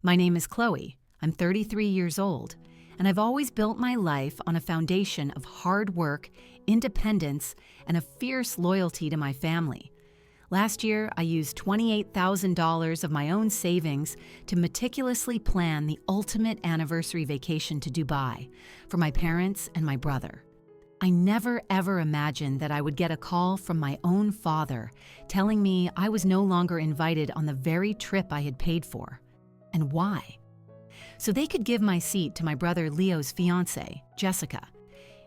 My name is Chloe. I'm 33 years old, and I've always built my life on a foundation of hard work, independence, and a fierce loyalty to my family. Last year, I used $28,000 of my own savings to meticulously plan the ultimate anniversary vacation to Dubai for my parents and my brother. I never ever imagined that I would get a call from my own father telling me I was no longer invited on the very trip I had paid for. And why? So they could give my seat to my brother Leo's fiancée, Jessica.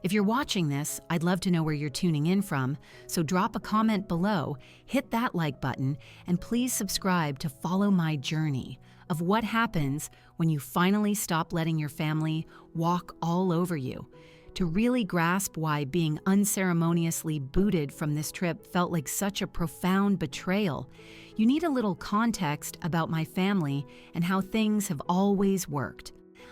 If you're watching this, I'd love to know where you're tuning in from, so drop a comment below, hit that like button, and please subscribe to follow my journey of what happens when you finally stop letting your family walk all over you. To really grasp why being unceremoniously booted from this trip felt like such a profound betrayal, you need a little context about my family and how things have always worked.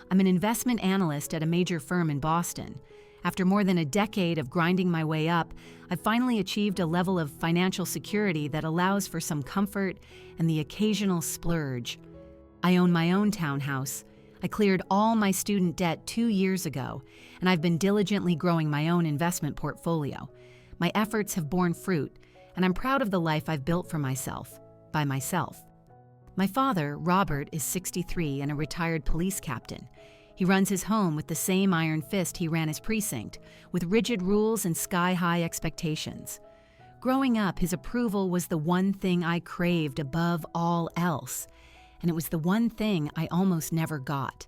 I'm an investment analyst at a major firm in Boston. After more than a decade of grinding my way up, I've finally achieved a level of financial security that allows for some comfort and the occasional splurge. I own my own townhouse. I cleared all my student debt 2 years ago, and I've been diligently growing my own investment portfolio. My efforts have borne fruit, and I'm proud of the life I've built for myself, by myself. My father, Robert, is 63 and a retired police captain. He runs his home with the same iron fist he ran his precinct, with rigid rules and sky-high expectations. Growing up, his approval was the one thing I craved above all else, and it was the one thing I almost never got.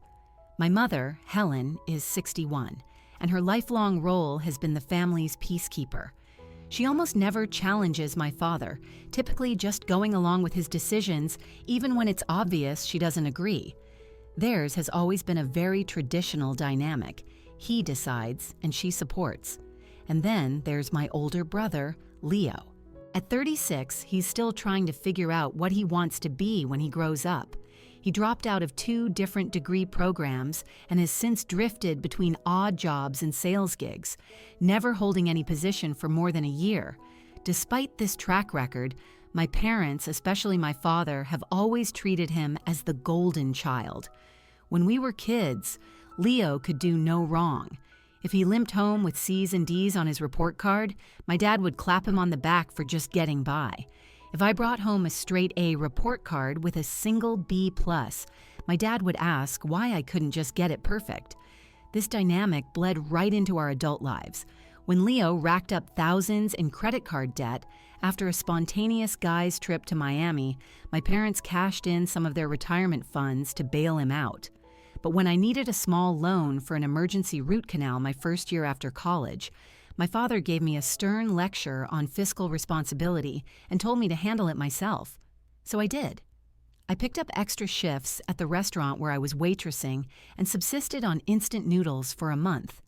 My mother, Helen, is 61, and her lifelong role has been the family's peacekeeper. She almost never challenges my father, typically just going along with his decisions, even when it's obvious she doesn't agree. Theirs has always been a very traditional dynamic. He decides, and she supports. And then there's my older brother, Leo. At 36, he's still trying to figure out what he wants to be when he grows up. He dropped out of 2 different degree programs and has since drifted between odd jobs and sales gigs, never holding any position for more than a year. Despite this track record, my parents, especially my father, have always treated him as the golden child. When we were kids, Leo could do no wrong. If he limped home with C's and D's on his report card, my dad would clap him on the back for just getting by. If I brought home a straight A report card with a single B+, my dad would ask why I couldn't just get it perfect. This dynamic bled right into our adult lives. When Leo racked up thousands in credit card debt, after a spontaneous guys trip to Miami, my parents cashed in some of their retirement funds to bail him out. But when I needed a small loan for an emergency root canal my first year after college, my father gave me a stern lecture on fiscal responsibility and told me to handle it myself. So I did. I picked up extra shifts at the restaurant where I was waitressing and subsisted on instant noodles for a month.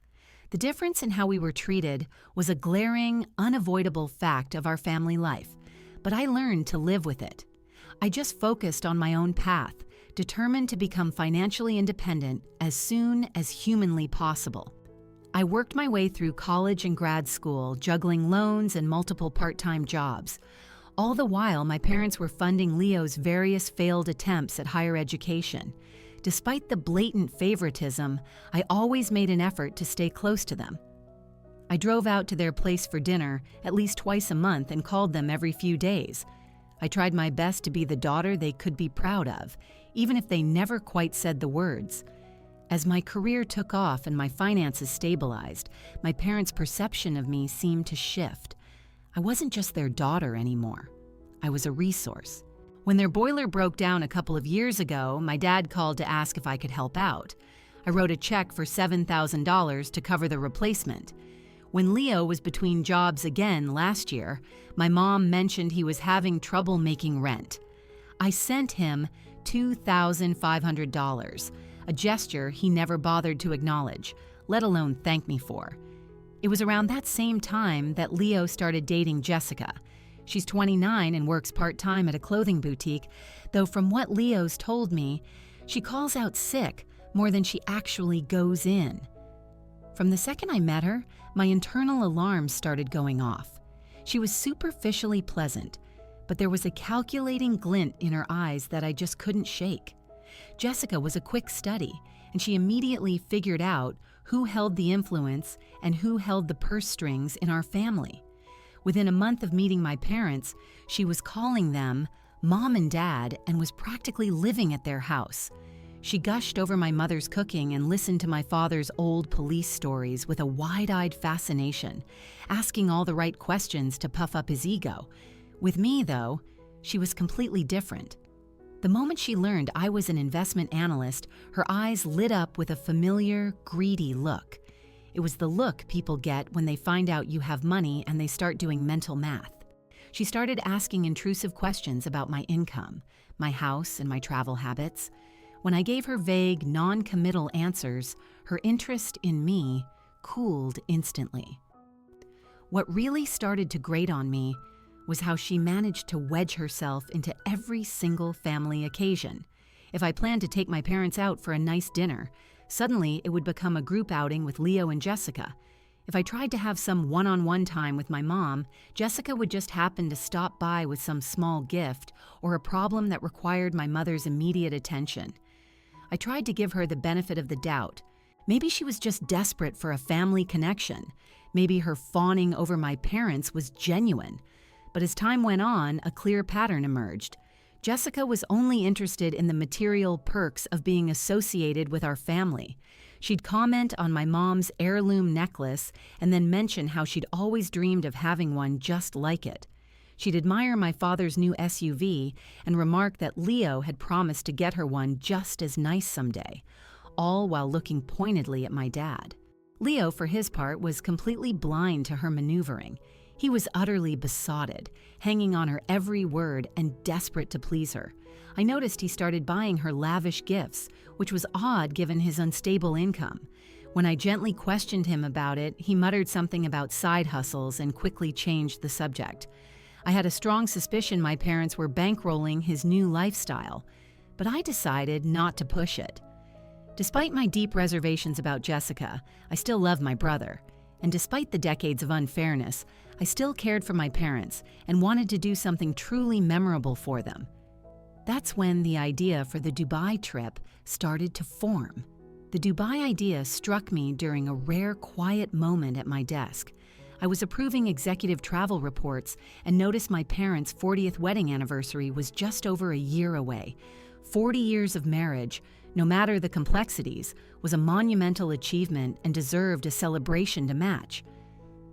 The difference in how we were treated was a glaring, unavoidable fact of our family life, but I learned to live with it. I just focused on my own path, determined to become financially independent as soon as humanly possible. I worked my way through college and grad school, juggling loans and multiple part-time jobs. All the while, my parents were funding Leo's various failed attempts at higher education. Despite the blatant favoritism, I always made an effort to stay close to them. I drove out to their place for dinner at least twice a month and called them every few days. I tried my best to be the daughter they could be proud of, even if they never quite said the words. As my career took off and my finances stabilized, my parents' perception of me seemed to shift. I wasn't just their daughter anymore. I was a resource. When their boiler broke down a couple of years ago, my dad called to ask if I could help out. I wrote a check for $7,000 to cover the replacement. When Leo was between jobs again last year, my mom mentioned he was having trouble making rent. I sent him $2,500, a gesture he never bothered to acknowledge, let alone thank me for. It was around that same time that Leo started dating Jessica. She's 29 and works part-time at a clothing boutique, though from what Leo's told me, she calls out sick more than she actually goes in. From the second I met her, my internal alarms started going off. She was superficially pleasant, but there was a calculating glint in her eyes that I just couldn't shake. Jessica was a quick study, and she immediately figured out who held the influence and who held the purse strings in our family. Within a month of meeting my parents, she was calling them Mom and Dad and was practically living at their house. She gushed over my mother's cooking and listened to my father's old police stories with a wide-eyed fascination, asking all the right questions to puff up his ego. With me, though, she was completely different. The moment she learned I was an investment analyst, her eyes lit up with a familiar, greedy look. It was the look people get when they find out you have money and they start doing mental math. She started asking intrusive questions about my income, my house, and my travel habits. When I gave her vague, non-committal answers, her interest in me cooled instantly. What really started to grate on me was how she managed to wedge herself into every single family occasion. If I planned to take my parents out for a nice dinner, suddenly it would become a group outing with Leo and Jessica. If I tried to have some one-on-one time with my mom, Jessica would just happen to stop by with some small gift or a problem that required my mother's immediate attention. I tried to give her the benefit of the doubt. Maybe she was just desperate for a family connection. Maybe her fawning over my parents was genuine. But as time went on, a clear pattern emerged. Jessica was only interested in the material perks of being associated with our family. She'd comment on my mom's heirloom necklace and then mention how she'd always dreamed of having one just like it. She'd admire my father's new SUV and remark that Leo had promised to get her one just as nice someday, all while looking pointedly at my dad. Leo, for his part, was completely blind to her maneuvering. He was utterly besotted, hanging on her every word and desperate to please her. I noticed he started buying her lavish gifts, which was odd given his unstable income. When I gently questioned him about it, he muttered something about side hustles and quickly changed the subject. I had a strong suspicion my parents were bankrolling his new lifestyle, but I decided not to push it. Despite my deep reservations about Jessica, I still love my brother. And despite the decades of unfairness, I still cared for my parents and wanted to do something truly memorable for them. That's when the idea for the Dubai trip started to form. The Dubai idea struck me during a rare quiet moment at my desk. I was approving executive travel reports and noticed my parents' 40th wedding anniversary was just over a year away. 40 years of marriage, no matter the complexities, was a monumental achievement and deserved a celebration to match.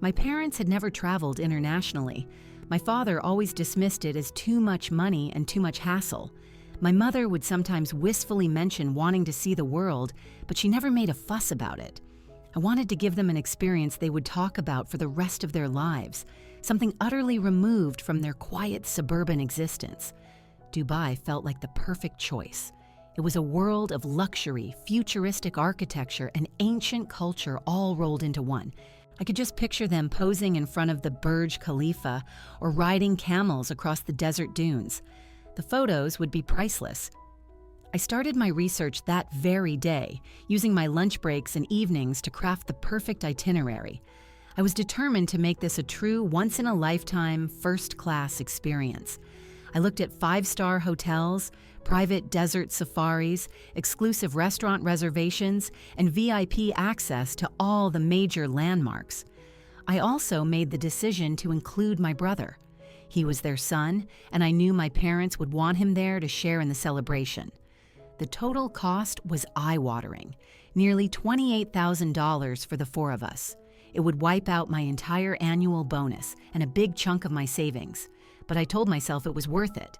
My parents had never traveled internationally. My father always dismissed it as too much money and too much hassle. My mother would sometimes wistfully mention wanting to see the world, but she never made a fuss about it. I wanted to give them an experience they would talk about for the rest of their lives, something utterly removed from their quiet suburban existence. Dubai felt like the perfect choice. It was a world of luxury, futuristic architecture, and ancient culture all rolled into one. I could just picture them posing in front of the Burj Khalifa or riding camels across the desert dunes. The photos would be priceless. I started my research that very day, using my lunch breaks and evenings to craft the perfect itinerary. I was determined to make this a true once-in-a-lifetime, first-class experience. I looked at 5-star hotels, private desert safaris, exclusive restaurant reservations, and VIP access to all the major landmarks. I also made the decision to include my brother. He was their son, and I knew my parents would want him there to share in the celebration. The total cost was eye-watering, nearly $28,000 for the 4 of us. It would wipe out my entire annual bonus and a big chunk of my savings, but I told myself it was worth it.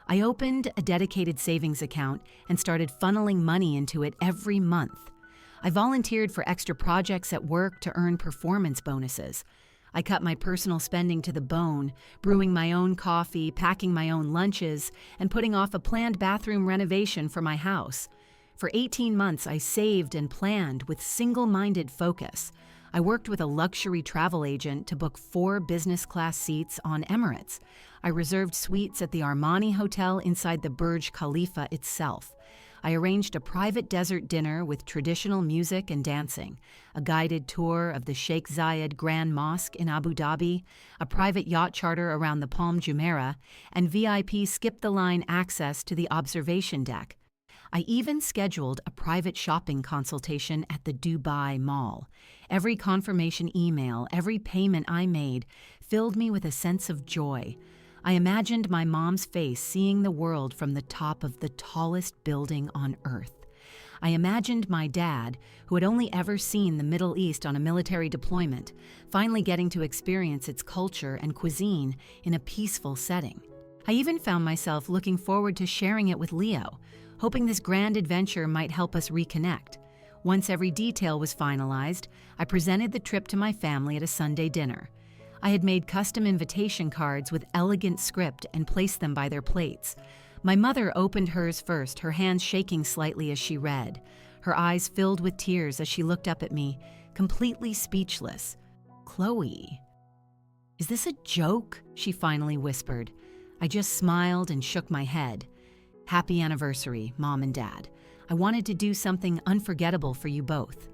I opened a dedicated savings account and started funneling money into it every month. I volunteered for extra projects at work to earn performance bonuses. I cut my personal spending to the bone, brewing my own coffee, packing my own lunches, and putting off a planned bathroom renovation for my house. For 18 months, I saved and planned with single-minded focus. I worked with a luxury travel agent to book 4 business-class seats on Emirates. I reserved suites at the Armani Hotel inside the Burj Khalifa itself. I arranged a private desert dinner with traditional music and dancing, a guided tour of the Sheikh Zayed Grand Mosque in Abu Dhabi, a private yacht charter around the Palm Jumeirah, and VIP skip-the-line access to the observation deck. I even scheduled a private shopping consultation at the Dubai Mall. Every confirmation email, every payment I made filled me with a sense of joy. I imagined my mom's face seeing the world from the top of the tallest building on earth. I imagined my dad, who had only ever seen the Middle East on a military deployment, finally getting to experience its culture and cuisine in a peaceful setting. I even found myself looking forward to sharing it with Leo, hoping this grand adventure might help us reconnect. Once every detail was finalized, I presented the trip to my family at a Sunday dinner. I had made custom invitation cards with elegant script and placed them by their plates. My mother opened hers first, her hands shaking slightly as she read. Her eyes filled with tears as she looked up at me, completely speechless. "Chloe, is this a joke?" she finally whispered. I just smiled and shook my head. "Happy anniversary, Mom and Dad. I wanted to do something unforgettable for you both."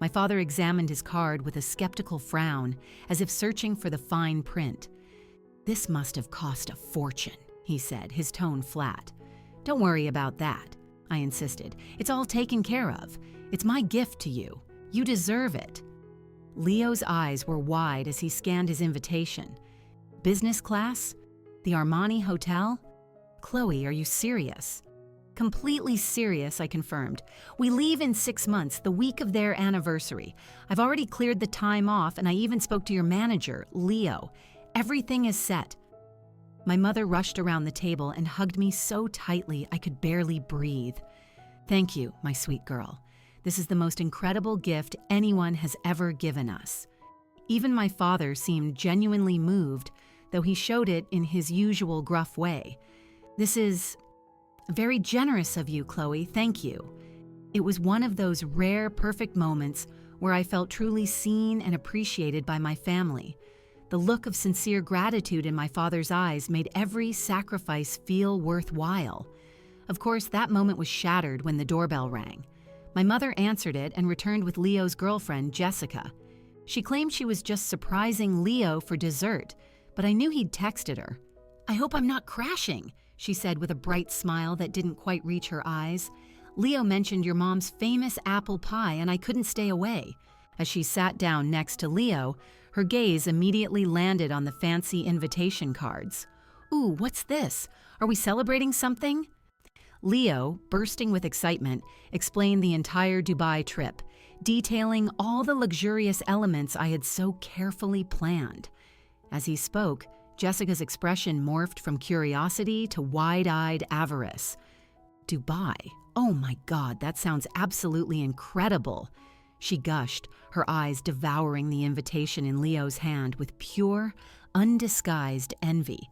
My father examined his card with a skeptical frown, as if searching for the fine print. "This must have cost a fortune," he said, his tone flat. "Don't worry about that," I insisted. "It's all taken care of. It's my gift to you. You deserve it." Leo's eyes were wide as he scanned his invitation. "Business class? The Armani Hotel? Chloe, are you serious?" "Completely serious," I confirmed. "We leave in 6 months, the week of their anniversary. I've already cleared the time off, and I even spoke to your manager, Leo. Everything is set." My mother rushed around the table and hugged me so tightly I could barely breathe. "Thank you, my sweet girl. This is the most incredible gift anyone has ever given us." Even my father seemed genuinely moved, though he showed it in his usual gruff way. "This is very generous of you, Chloe. Thank you." It was one of those rare, perfect moments where I felt truly seen and appreciated by my family. The look of sincere gratitude in my father's eyes made every sacrifice feel worthwhile. Of course, that moment was shattered when the doorbell rang. My mother answered it and returned with Leo's girlfriend, Jessica. She claimed she was just surprising Leo for dessert, but I knew he'd texted her. "I hope I'm not crashing," she said with a bright smile that didn't quite reach her eyes. "Leo mentioned your mom's famous apple pie and I couldn't stay away." As she sat down next to Leo, her gaze immediately landed on the fancy invitation cards. "Ooh, what's this? Are we celebrating something?" Leo, bursting with excitement, explained the entire Dubai trip, detailing all the luxurious elements I had so carefully planned. As he spoke, Jessica's expression morphed from curiosity to wide-eyed avarice. "Dubai? Oh my God, that sounds absolutely incredible," she gushed, her eyes devouring the invitation in Leo's hand with pure, undisguised envy.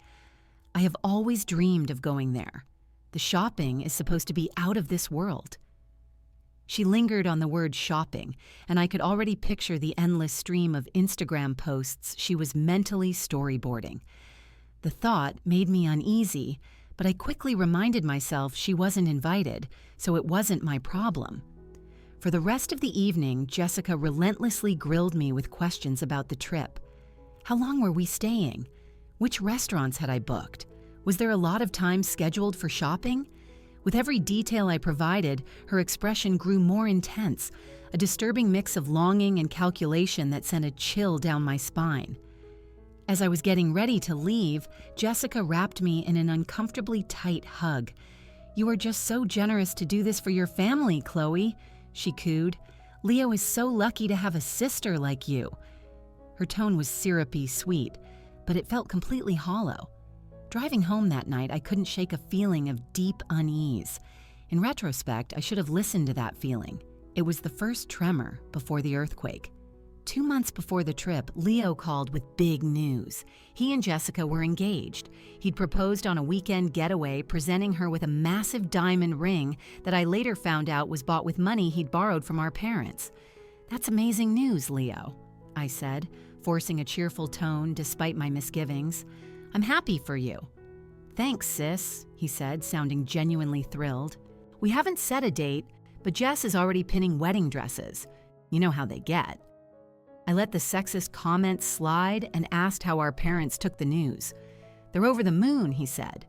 "I have always dreamed of going there. The shopping is supposed to be out of this world." She lingered on the word shopping, and I could already picture the endless stream of Instagram posts she was mentally storyboarding. The thought made me uneasy, but I quickly reminded myself she wasn't invited, so it wasn't my problem. For the rest of the evening, Jessica relentlessly grilled me with questions about the trip. How long were we staying? Which restaurants had I booked? Was there a lot of time scheduled for shopping? With every detail I provided, her expression grew more intense, a disturbing mix of longing and calculation that sent a chill down my spine. As I was getting ready to leave, Jessica wrapped me in an uncomfortably tight hug. "You are just so generous to do this for your family, Chloe," she cooed. "Leo is so lucky to have a sister like you." Her tone was syrupy sweet, but it felt completely hollow. Driving home that night, I couldn't shake a feeling of deep unease. In retrospect, I should have listened to that feeling. It was the first tremor before the earthquake. 2 months before the trip, Leo called with big news. He and Jessica were engaged. He'd proposed on a weekend getaway, presenting her with a massive diamond ring that I later found out was bought with money he'd borrowed from our parents. "That's amazing news, Leo," I said, forcing a cheerful tone despite my misgivings. "I'm happy for you." "Thanks, sis," he said, sounding genuinely thrilled. "We haven't set a date, but Jess is already pinning wedding dresses. You know how they get." I let the sexist comments slide and asked how our parents took the news. "They're over the moon," he said.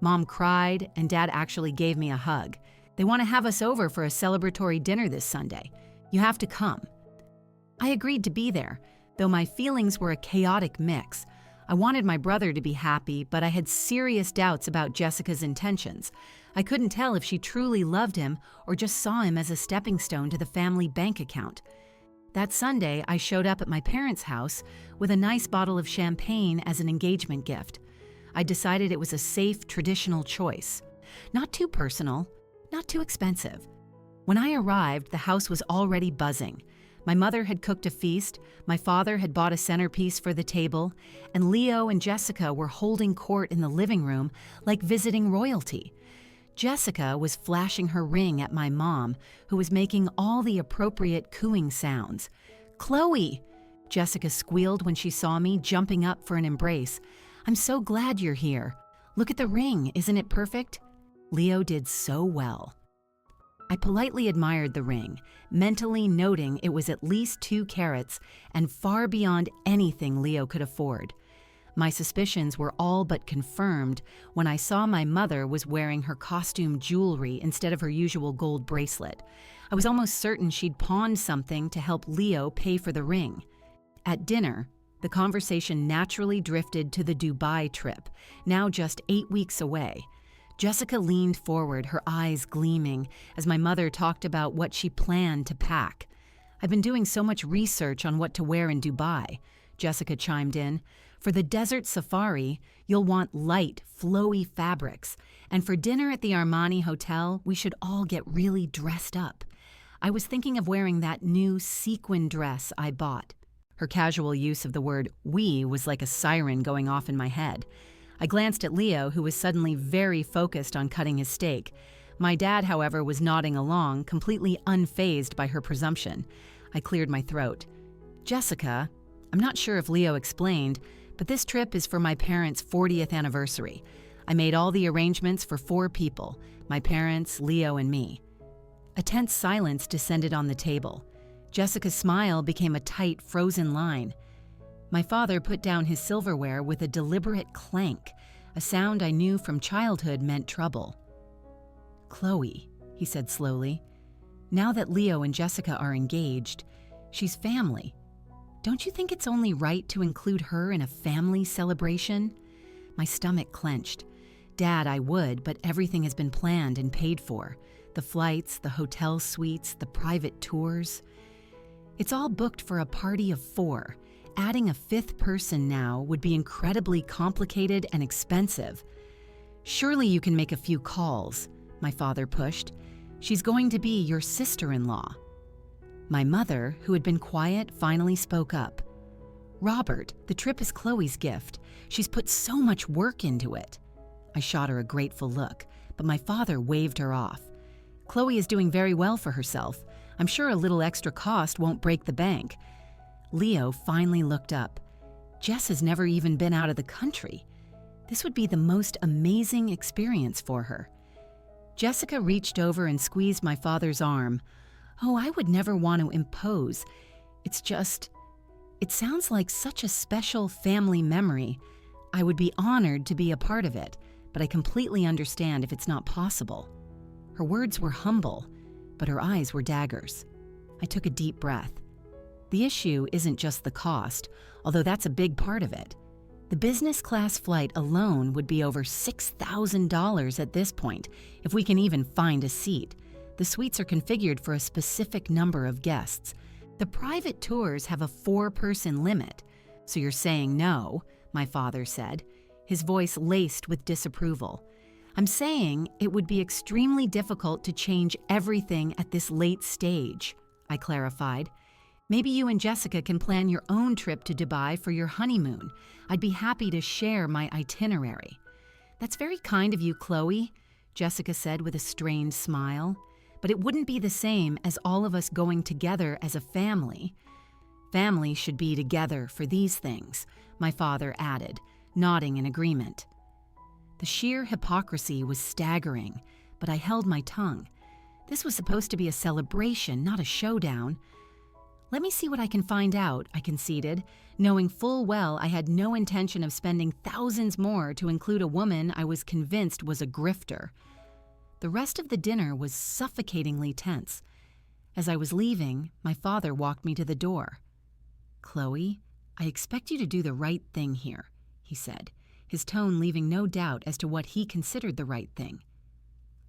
"Mom cried, and Dad actually gave me a hug. They want to have us over for a celebratory dinner this Sunday. You have to come." I agreed to be there, though my feelings were a chaotic mix. I wanted my brother to be happy, but I had serious doubts about Jessica's intentions. I couldn't tell if she truly loved him or just saw him as a stepping stone to the family bank account. That Sunday, I showed up at my parents' house with a nice bottle of champagne as an engagement gift. I decided it was a safe, traditional choice. Not too personal, not too expensive. When I arrived, the house was already buzzing. My mother had cooked a feast, my father had bought a centerpiece for the table, and Leo and Jessica were holding court in the living room like visiting royalty. Jessica was flashing her ring at my mom, who was making all the appropriate cooing sounds. "Chloe!" Jessica squealed when she saw me, jumping up for an embrace. "I'm so glad you're here. Look at the ring, isn't it perfect?" Leo did so well. I politely admired the ring, mentally noting it was at least 2 carats and far beyond anything Leo could afford. My suspicions were all but confirmed when I saw my mother was wearing her costume jewelry instead of her usual gold bracelet. I was almost certain she'd pawned something to help Leo pay for the ring. At dinner, the conversation naturally drifted to the Dubai trip, now just 8 weeks away. Jessica leaned forward, her eyes gleaming, as my mother talked about what she planned to pack. "I've been doing so much research on what to wear in Dubai," Jessica chimed in. "For the desert safari, you'll want light, flowy fabrics. And for dinner at the Armani Hotel, we should all get really dressed up. I was thinking of wearing that new sequin dress I bought." Her casual use of the word "we" was like a siren going off in my head. I glanced at Leo, who was suddenly very focused on cutting his steak. My dad, however, was nodding along, completely unfazed by her presumption. I cleared my throat. "Jessica, I'm not sure if Leo explained, but this trip is for my parents' 40th anniversary. I made all the arrangements for 4 people, my parents, Leo, and me." A tense silence descended on the table. Jessica's smile became a tight, frozen line. My father put down his silverware with a deliberate clank, a sound I knew from childhood meant trouble. "Chloe," he said slowly, "now that Leo and Jessica are engaged, she's family. Don't you think it's only right to include her in a family celebration?" My stomach clenched. "Dad, I would, but everything has been planned and paid for. The flights, the hotel suites, the private tours. It's all booked for a party of 4. Adding a 5th person now would be incredibly complicated and expensive." "Surely you can make a few calls," my father pushed. "She's going to be your sister-in-law." My mother, who had been quiet, finally spoke up. "Robert, the trip is Chloe's gift. She's put so much work into it." I shot her a grateful look, but my father waved her off. "Chloe is doing very well for herself. I'm sure a little extra cost won't break the bank." Leo finally looked up. "Jess has never even been out of the country. This would be the most amazing experience for her." Jessica reached over and squeezed my father's arm. "Oh, I would never want to impose. It's just, it sounds like such a special family memory. I would be honored to be a part of it, but I completely understand if it's not possible." Her words were humble, but her eyes were daggers. I took a deep breath. The issue isn't just the cost, although that's a big part of it. The business class flight alone would be over $6,000 at this point, if we can even find a seat. The suites are configured for a specific number of guests. The private tours have a 4-person limit. "So you're saying no," my father said, his voice laced with disapproval. "I'm saying it would be extremely difficult to change everything at this late stage," I clarified. "Maybe you and Jessica can plan your own trip to Dubai for your honeymoon. I'd be happy to share my itinerary." "That's very kind of you, Chloe," Jessica said with a strained smile. "But it wouldn't be the same as all of us going together as a family." "Family should be together for these things," my father added, nodding in agreement. The sheer hypocrisy was staggering, but I held my tongue. This was supposed to be a celebration, not a showdown. "Let me see what I can find out," I conceded, knowing full well I had no intention of spending thousands more to include a woman I was convinced was a grifter. The rest of the dinner was suffocatingly tense. As I was leaving, my father walked me to the door. "Chloe, I expect you to do the right thing here," he said, his tone leaving no doubt as to what he considered the right thing.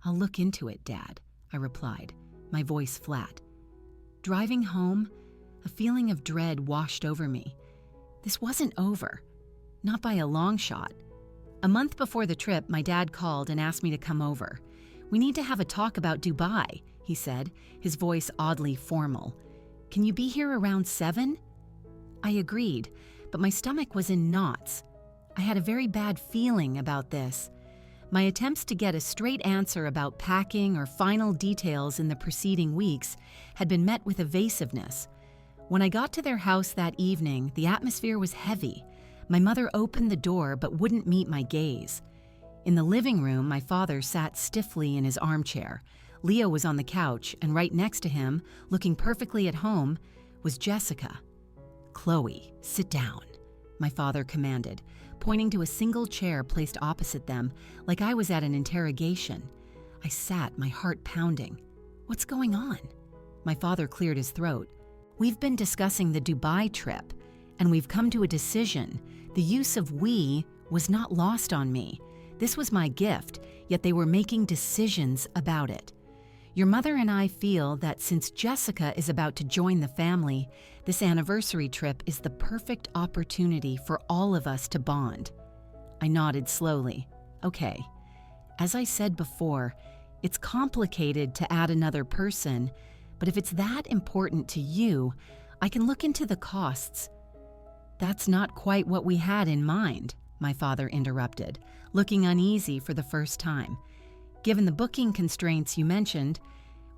"I'll look into it, Dad," I replied, my voice flat. Driving home, a feeling of dread washed over me. This wasn't over. Not by a long shot. A month before the trip, my dad called and asked me to come over. "We need to have a talk about Dubai," he said, his voice oddly formal. "Can you be here around 7? I agreed, but my stomach was in knots. I had a very bad feeling about this. My attempts to get a straight answer about packing or final details in the preceding weeks had been met with evasiveness. When I got to their house that evening, the atmosphere was heavy. My mother opened the door but wouldn't meet my gaze. In the living room, my father sat stiffly in his armchair. Leo was on the couch, and right next to him, looking perfectly at home, was Jessica. "Chloe, sit down," my father commanded, pointing to a single chair placed opposite them, like I was at an interrogation. I sat, my heart pounding. "What's going on?" My father cleared his throat. "We've been discussing the Dubai trip, and we've come to a decision. The use of 'we' was not lost on me. This was my gift, yet they were making decisions about it. Your mother and I feel that since Jessica is about to join the family, this anniversary trip is the perfect opportunity for all of us to bond." I nodded slowly. "Okay. As I said before, it's complicated to add another person, but if it's that important to you, I can look into the costs." "That's not quite what we had in mind," my father interrupted, looking uneasy for the first time. "Given the booking constraints you mentioned,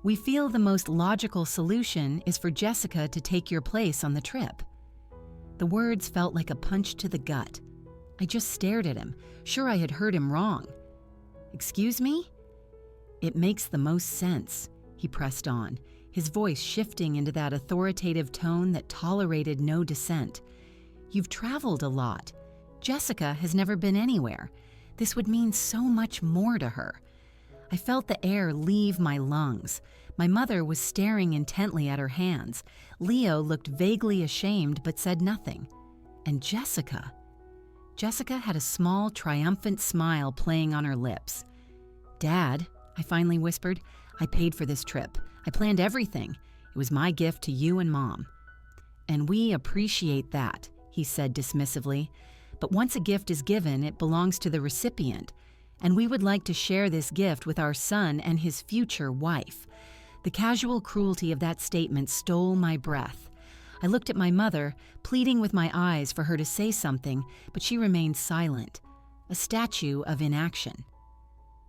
we feel the most logical solution is for Jessica to take your place on the trip." The words felt like a punch to the gut. I just stared at him, sure I had heard him wrong. "Excuse me?" "It makes the most sense," he pressed on, his voice shifting into that authoritative tone that tolerated no dissent. "You've traveled a lot. Jessica has never been anywhere. This would mean so much more to her." I felt the air leave my lungs. My mother was staring intently at her hands. Leo looked vaguely ashamed but said nothing. And Jessica? Jessica had a small, triumphant smile playing on her lips. "Dad," I finally whispered, "I paid for this trip. I planned everything. It was my gift to you and Mom." "And we appreciate that," he said dismissively. "But once a gift is given, it belongs to the recipient. And we would like to share this gift with our son and his future wife." The casual cruelty of that statement stole my breath. I looked at my mother, pleading with my eyes for her to say something, but she remained silent, a statue of inaction.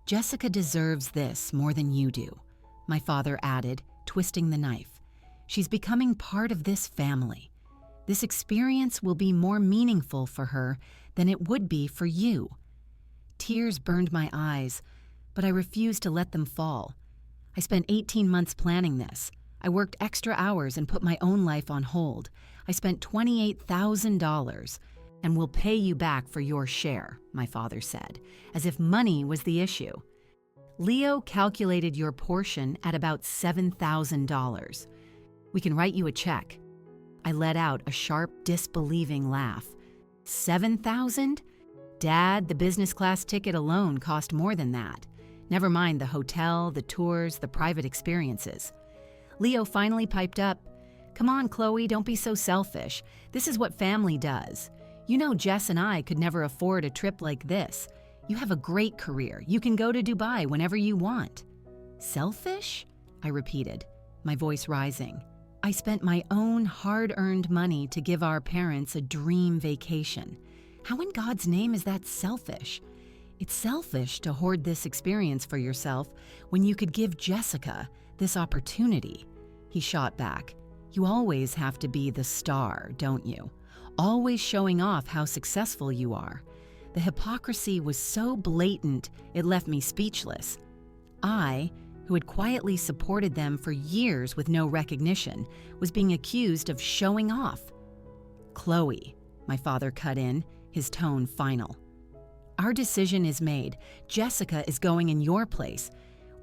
"Jessica deserves this more than you do," my father added, twisting the knife. "She's becoming part of this family. This experience will be more meaningful for her than it would be for you." Tears burned my eyes, but I refused to let them fall. I spent 18 months planning this. I worked extra hours and put my own life on hold. I spent $28,000, and we'll pay you back for your share, my father said, as if money was the issue. "Leo calculated your portion at about $7,000. We can write you a check." I let out a sharp, disbelieving laugh. "7,000? Dad, the business class ticket alone cost more than that. Never mind the hotel, the tours, the private experiences." Leo finally piped up, "Come on, Chloe, don't be so selfish. This is what family does. You know Jess and I could never afford a trip like this. You have a great career. You can go to Dubai whenever you want." "Selfish?" I repeated, my voice rising. "I spent my own hard-earned money to give our parents a dream vacation. How in God's name is that selfish? It's selfish to hoard this experience for yourself when you could give Jessica this opportunity." He shot back. "You always have to be the star, don't you? Always showing off how successful you are." The hypocrisy was so blatant, it left me speechless. I, who had quietly supported them for years with no recognition, was being accused of showing off. "Chloe," my father cut in, his tone final. "Our decision is made. Jessica is going in your place.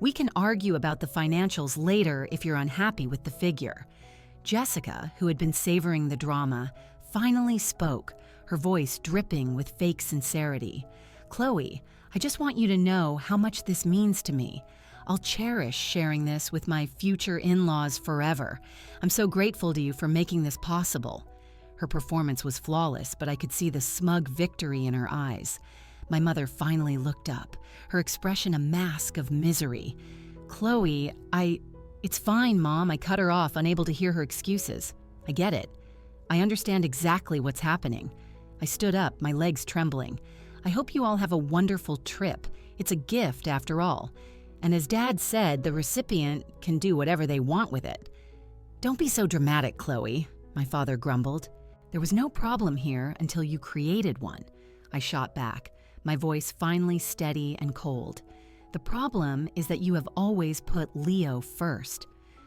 We can argue about the financials later if you're unhappy with the figure." Jessica, who had been savoring the drama, finally spoke, her voice dripping with fake sincerity. "Chloe, I just want you to know how much this means to me. I'll cherish sharing this with my future in-laws forever. I'm so grateful to you for making this possible." Her performance was flawless, but I could see the smug victory in her eyes. My mother finally looked up, her expression a mask of misery. "Chloe, It's fine, Mom," I cut her off, unable to hear her excuses. "I get it. I understand exactly what's happening." I stood up, my legs trembling. "I hope you all have a wonderful trip. It's a gift, after all. And as Dad said, the recipient can do whatever they want with it." "Don't be so dramatic, Chloe," my father grumbled. "There was no problem here until you created one." I shot back, my voice finally steady and cold. "The problem is that you have always put Leo first.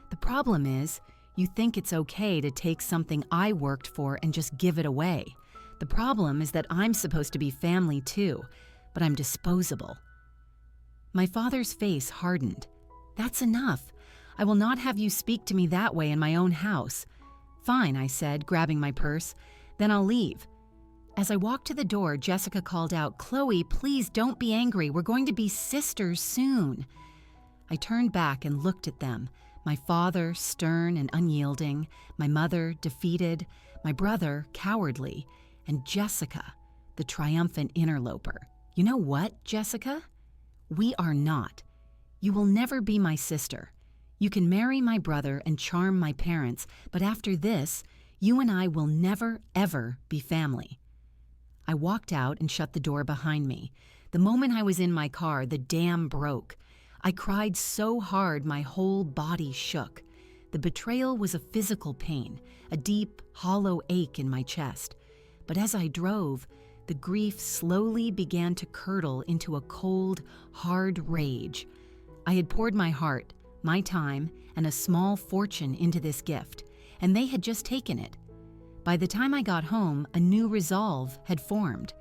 The problem is you think it's okay to take something I worked for and just give it away. The problem is that I'm supposed to be family too, but I'm disposable." My father's face hardened. "That's enough. I will not have you speak to me that way in my own house." "Fine," I said, grabbing my purse. "Then I'll leave." As I walked to the door, Jessica called out, "Chloe, please don't be angry. We're going to be sisters soon." I turned back and looked at them, my father stern and unyielding, my mother defeated, my brother cowardly, and Jessica, the triumphant interloper. "You know what, Jessica? We are not. You will never be my sister. You can marry my brother and charm my parents, but after this, you and I will never, ever be family." I walked out and shut the door behind me. The moment I was in my car, the dam broke. I cried so hard my whole body shook. The betrayal was a physical pain, a deep, hollow ache in my chest. But as I drove, the grief slowly began to curdle into a cold, hard rage. I had poured my heart, my time, and a small fortune into this gift, and they had just taken it. By the time I got home, a new resolve had formed.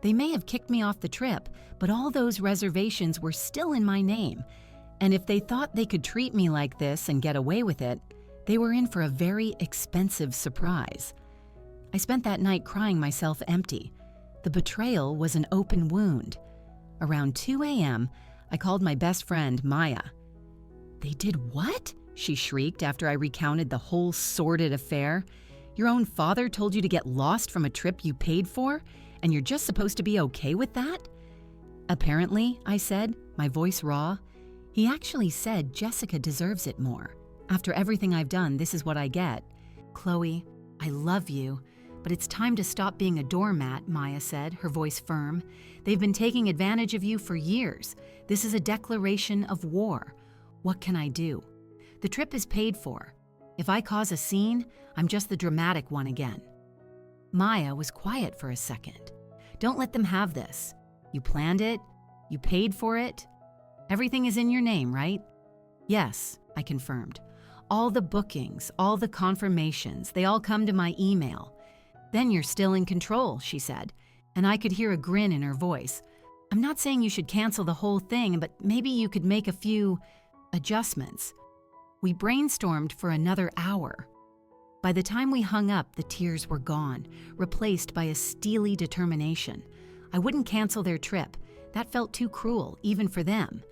They may have kicked me off the trip, but all those reservations were still in my name. And if they thought they could treat me like this and get away with it, they were in for a very expensive surprise. I spent that night crying myself empty. The betrayal was an open wound. Around 2 a.m., I called my best friend, Maya. "They did what?" she shrieked after I recounted the whole sordid affair. "Your own father told you to get lost from a trip you paid for, and you're just supposed to be okay with that?" "Apparently," I said, my voice raw. "He actually said Jessica deserves it more. After everything I've done, this is what I get." "Chloe, I love you, but it's time to stop being a doormat," Maya said, her voice firm. "They've been taking advantage of you for years. This is a declaration of war. What can I do? The trip is paid for. If I cause a scene, I'm just the dramatic one again." Maya was quiet for a second. "Don't let them have this. You planned it. You paid for it. Everything is in your name, right?" "Yes," I confirmed. "All the bookings, all the confirmations, they all come to my email." "Then you're still in control," she said, and I could hear a grin in her voice. "I'm not saying you should cancel the whole thing, but maybe you could make a few adjustments." We brainstormed for another hour. By the time we hung up, the tears were gone, replaced by a steely determination. I wouldn't cancel their trip. That felt too cruel, even for them.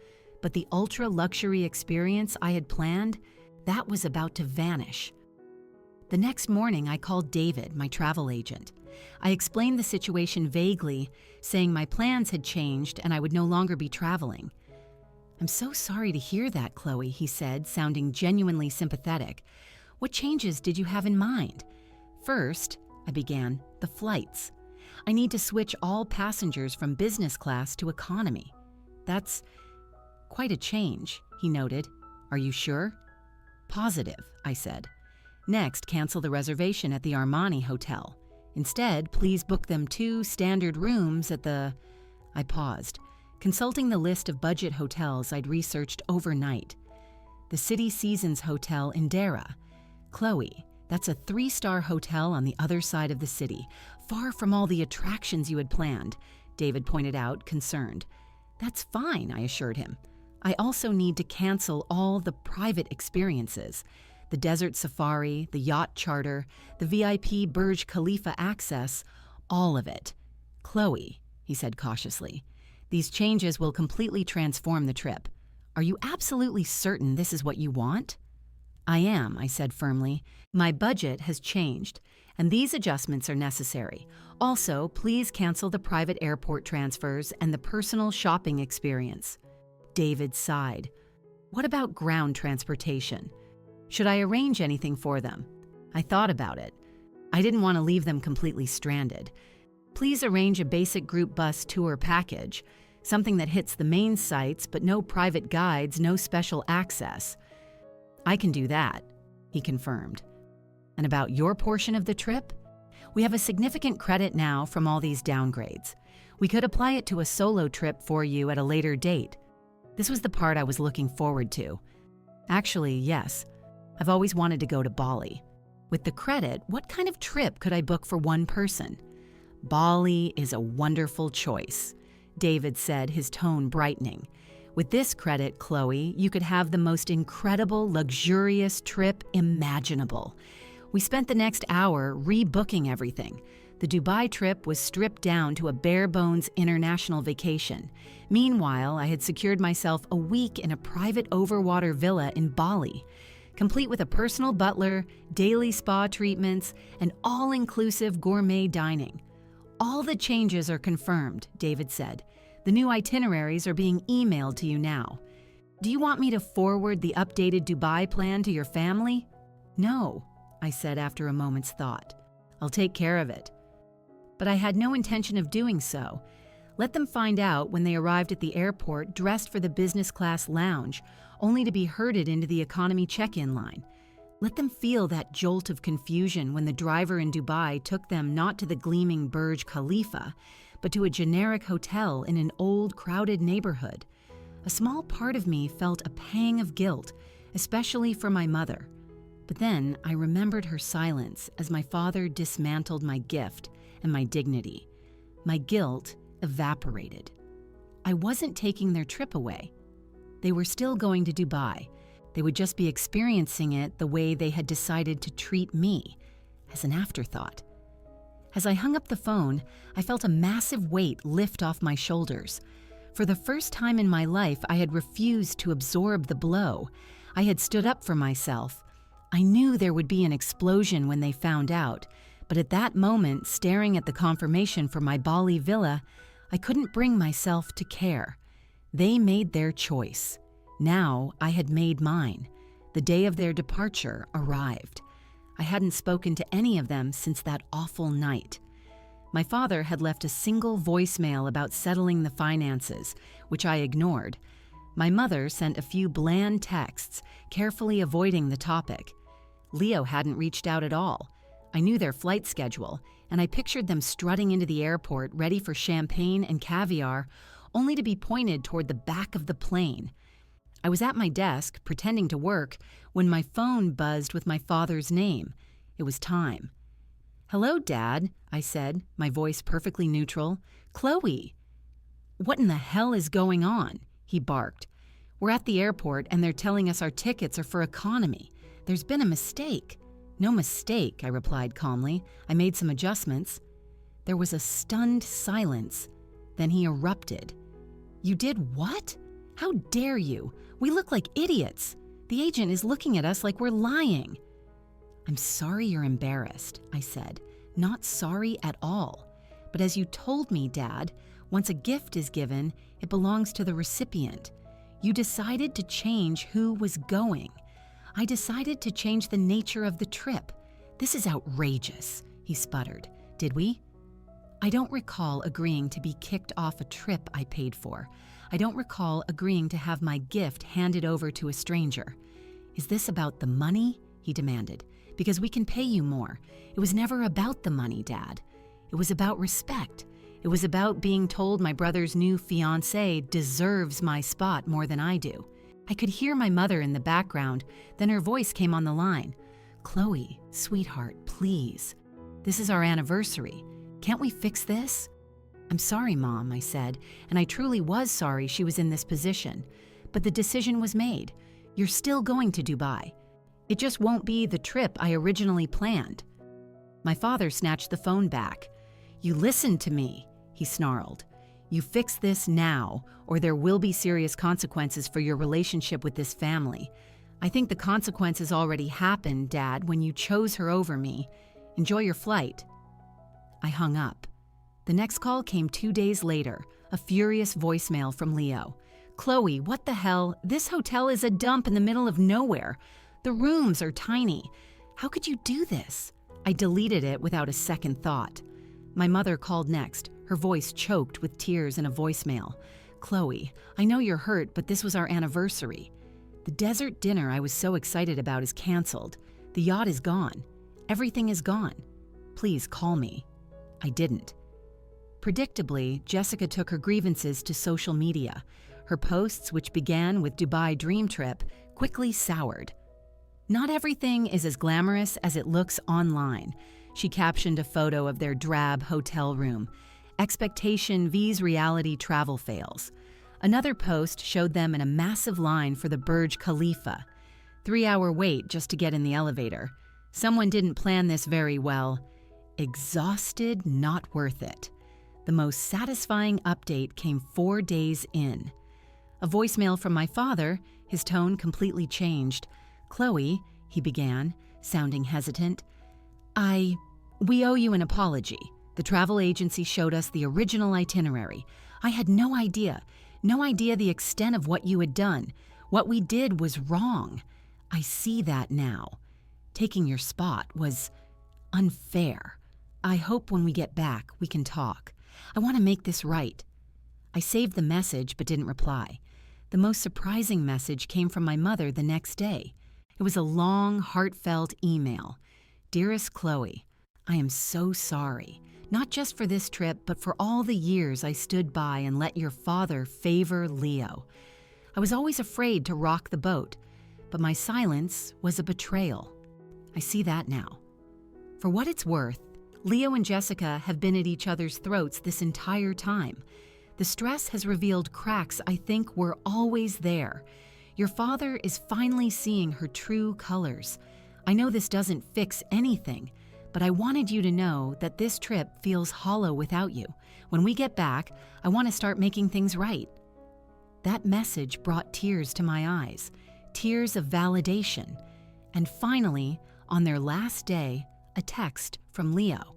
But the ultra-luxury experience I had planned, that was about to vanish. The next morning, I called David, my travel agent. I explained the situation vaguely, saying my plans had changed and I would no longer be traveling. "I'm so sorry to hear that, Chloe," he said, sounding genuinely sympathetic. "What changes did you have in mind?" "First," I began, "the flights. I need to switch all passengers from business class to economy." "That's quite a change," he noted. "Are you sure?" "Positive," I said. "Next, cancel the reservation at the Armani Hotel. Instead, please book them 2 standard rooms at the..." I paused, consulting the list of budget hotels I'd researched overnight. "The City Seasons Hotel in Dara. Chloe, that's a 3-star hotel on the other side of the city, far from all the attractions you had planned," David pointed out, concerned. "That's fine," I assured him. I also need to cancel all the private experiences, the desert safari, the yacht charter, the VIP Burj Khalifa access, all of it. Chloe, he said cautiously, these changes will completely transform the trip. Are you absolutely certain this is what you want? I am, I said firmly. My budget has changed, and these adjustments are necessary. Also, please cancel the private airport transfers and the personal shopping experience. David sighed. What about ground transportation? Should I arrange anything for them? I thought about it. I didn't want to leave them completely stranded. Please arrange a basic group bus tour package, something that hits the main sites but no private guides, no special access. I can do that, he confirmed. And about your portion of the trip? We have a significant credit now from all these downgrades. We could apply it to a solo trip for you at a later date. This was the part I was looking forward to. Actually, yes. I've always wanted to go to Bali. With the credit, what kind of trip could I book for one person? Bali is a wonderful choice, David said, his tone brightening. With this credit, Chloe, you could have the most incredible, luxurious trip imaginable. We spent the next hour rebooking everything. The Dubai trip was stripped down to a bare-bones international vacation. Meanwhile, I had secured myself a week in a private overwater villa in Bali, complete with a personal butler, daily spa treatments, and all-inclusive gourmet dining. All the changes are confirmed, David said. The new itineraries are being emailed to you now. Do you want me to forward the updated Dubai plan to your family? No, I said after a moment's thought. I'll take care of it. But I had no intention of doing so. Let them find out when they arrived at the airport dressed for the business class lounge, only to be herded into the economy check-in line. Let them feel that jolt of confusion when the driver in Dubai took them not to the gleaming Burj Khalifa, but to a generic hotel in an old, crowded neighborhood. A small part of me felt a pang of guilt, especially for my mother. But then I remembered her silence as my father dismantled my gift and my dignity. My guilt evaporated. I wasn't taking their trip away. They were still going to Dubai. They would just be experiencing it the way they had decided to treat me, as an afterthought. As I hung up the phone, I felt a massive weight lift off my shoulders. For the first time in my life, I had refused to absorb the blow. I had stood up for myself. I knew there would be an explosion when they found out, but at that moment, staring at the confirmation for my Bali villa, I couldn't bring myself to care. They made their choice. Now I had made mine. The day of their departure arrived. I hadn't spoken to any of them since that awful night. My father had left a single voicemail about settling the finances, which I ignored. My mother sent a few bland texts, carefully avoiding the topic. Leo hadn't reached out at all. I knew their flight schedule, and I pictured them strutting into the airport ready for champagne and caviar, only to be pointed toward the back of the plane. I was at my desk, pretending to work, when my phone buzzed with my father's name. It was time. "Hello, Dad," I said, my voice perfectly neutral. "Chloe." "What in the hell is going on?" he barked. "We're at the airport and they're telling us our tickets are for economy. There's been a mistake." "No mistake," I replied calmly. "I made some adjustments." There was a stunned silence. Then he erupted. "You did what? How dare you? We look like idiots. The agent is looking at us like we're lying." "I'm sorry you're embarrassed," I said. "Not sorry at all. But as you told me, Dad, once a gift is given, it belongs to the recipient. You decided to change who was going. I decided to change the nature of the trip. This is outrageous," he sputtered. "Did we?" I don't recall agreeing to be kicked off a trip I paid for. I don't recall agreeing to have my gift handed over to a stranger. "Is this about the money?" he demanded. "Because we can pay you more. It was never about the money, Dad. It was about respect. It was about being told my brother's new fiancée deserves my spot more than I do." I could hear my mother in the background, then her voice came on the line. "Chloe, sweetheart, please. This is our anniversary. Can't we fix this?" "I'm sorry, Mom," I said, and I truly was sorry she was in this position. but the decision was made. You're still going to Dubai. It just won't be the trip I originally planned." My father snatched the phone back. "You listened to me," he snarled. "You fix this now, or there will be serious consequences for your relationship with this family. I think the consequences already happened, Dad, when you chose her over me. Enjoy your flight." I hung up. The next call came 2 days later, a furious voicemail from Leo. "Chloe, what the hell? This hotel is a dump in the middle of nowhere. The rooms are tiny. How could you do this?" I deleted it without a second thought. My mother called next, her voice choked with tears in a voicemail. "Chloe, I know you're hurt, but this was our anniversary. The desert dinner I was so excited about is canceled. The yacht is gone. Everything is gone. Please call me." I didn't. Predictably, Jessica took her grievances to social media. Her posts, which began with Dubai dream trip, quickly soured. "Not everything is as glamorous as it looks online," she captioned a photo of their drab hotel room. "Expectation vs reality travel fails." Another post showed them in a massive line for the Burj Khalifa. 3-hour wait just to get in the elevator. "Someone didn't plan this very well. Exhausted, not worth it." The most satisfying update came 4 days in. A voicemail from my father, his tone completely changed. "Chloe," he began, sounding hesitant, We owe you an apology. The travel agency showed us the original itinerary. I had no idea the extent of what you had done. What we did was wrong. I see that now. Taking your spot was unfair. I hope when we get back, we can talk. I want to make this right." I saved the message but didn't reply. The most surprising message came from my mother the next day. It was a long, heartfelt email. "Dearest Chloe, I am so sorry, not just for this trip, but for all the years I stood by and let your father favor Leo. I was always afraid to rock the boat, but my silence was a betrayal. I see that now. For what it's worth, Leo and Jessica have been at each other's throats this entire time. The stress has revealed cracks I think were always there. Your father is finally seeing her true colors. I know this doesn't fix anything, but I wanted you to know that this trip feels hollow without you. When we get back, I want to start making things right." That message brought tears to my eyes, tears of validation. And finally, on their last day, a text from Leo.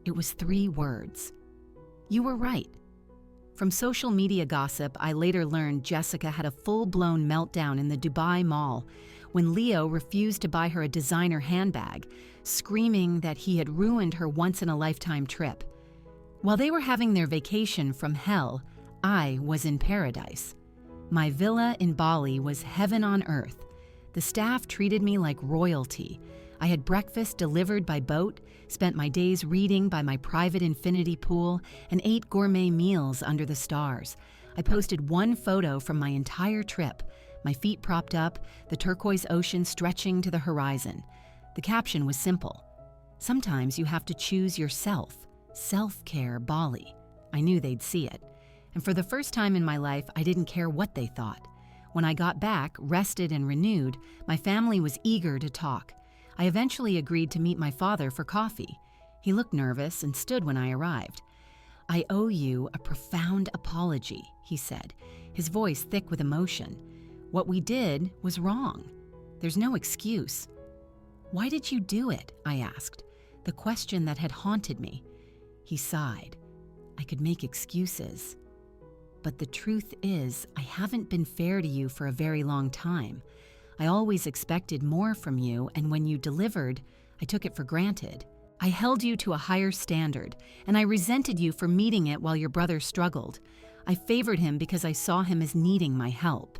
It was 3 words. "You were right." From social media gossip, I later learned Jessica had a full-blown meltdown in the Dubai Mall when Leo refused to buy her a designer handbag, screaming that he had ruined her once-in-a-lifetime trip. While they were having their vacation from hell, I was in paradise. My villa in Bali was heaven on earth. The staff treated me like royalty. I had breakfast delivered by boat, spent my days reading by my private infinity pool, and ate gourmet meals under the stars. I posted 1 photo from my entire trip, my feet propped up, the turquoise ocean stretching to the horizon. The caption was simple. "Sometimes you have to choose yourself. Self-care Bali." I knew they'd see it. And for the first time in my life, I didn't care what they thought. When I got back, rested and renewed, my family was eager to talk. I eventually agreed to meet my father for coffee. He looked nervous and stood when I arrived. "I owe you a profound apology," he said, his voice thick with emotion. "What we did was wrong. There's no excuse." "Why did you do it?" I asked, the question that had haunted me. He sighed. "I could make excuses. But the truth is, I haven't been fair to you for a very long time. I always expected more from you, and when you delivered, I took it for granted. I held you to a higher standard, and I resented you for meeting it while your brother struggled. I favored him because I saw him as needing my help.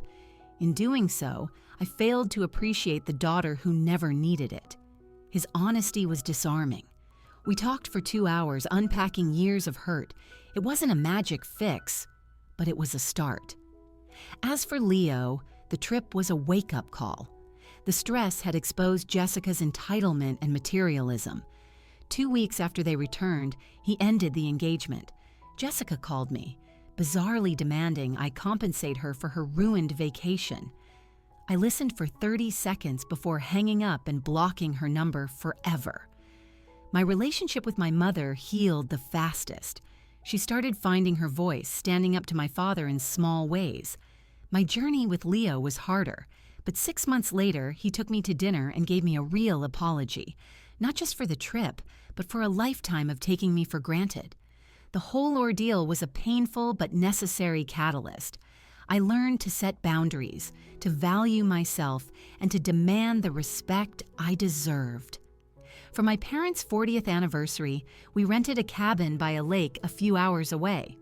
In doing so, I failed to appreciate the daughter who never needed it." His honesty was disarming. We talked for 2 hours, unpacking years of hurt. It wasn't a magic fix, but it was a start. As for Leo, the trip was a wake-up call. The stress had exposed Jessica's entitlement and materialism. 2 weeks after they returned, he ended the engagement. Jessica called me. bizarrely demanding I compensate her for her ruined vacation. I listened for 30 seconds before hanging up and blocking her number forever. My relationship with my mother healed the fastest. She started finding her voice, standing up to my father in small ways. My journey with Leo was harder, but 6 months later, he took me to dinner and gave me a real apology, not just for the trip, but for a lifetime of taking me for granted. The whole ordeal was a painful but necessary catalyst. I learned to set boundaries, to value myself, and to demand the respect I deserved. For my parents' 40th anniversary, we rented a cabin by a lake a few hours away.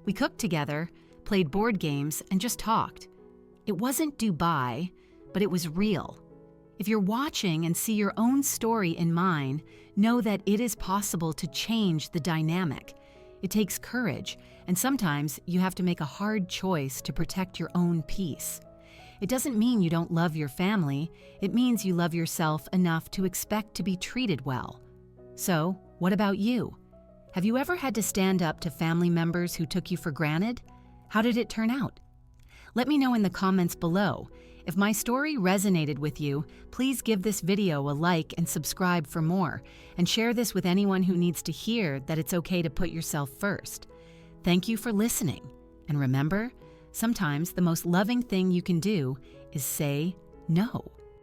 We cooked together, played board games, and just talked. It wasn't Dubai, but it was real. If you're watching and see your own story in mine, know that it is possible to change the dynamic. It takes courage, and sometimes you have to make a hard choice to protect your own peace. It doesn't mean you don't love your family, it means you love yourself enough to expect to be treated well. So, what about you? Have you ever had to stand up to family members who took you for granted? How did it turn out? Let me know in the comments below. If my story resonated with you, please give this video a like and subscribe for more, and share this with anyone who needs to hear that it's okay to put yourself first. Thank you for listening, and remember, sometimes the most loving thing you can do is say no.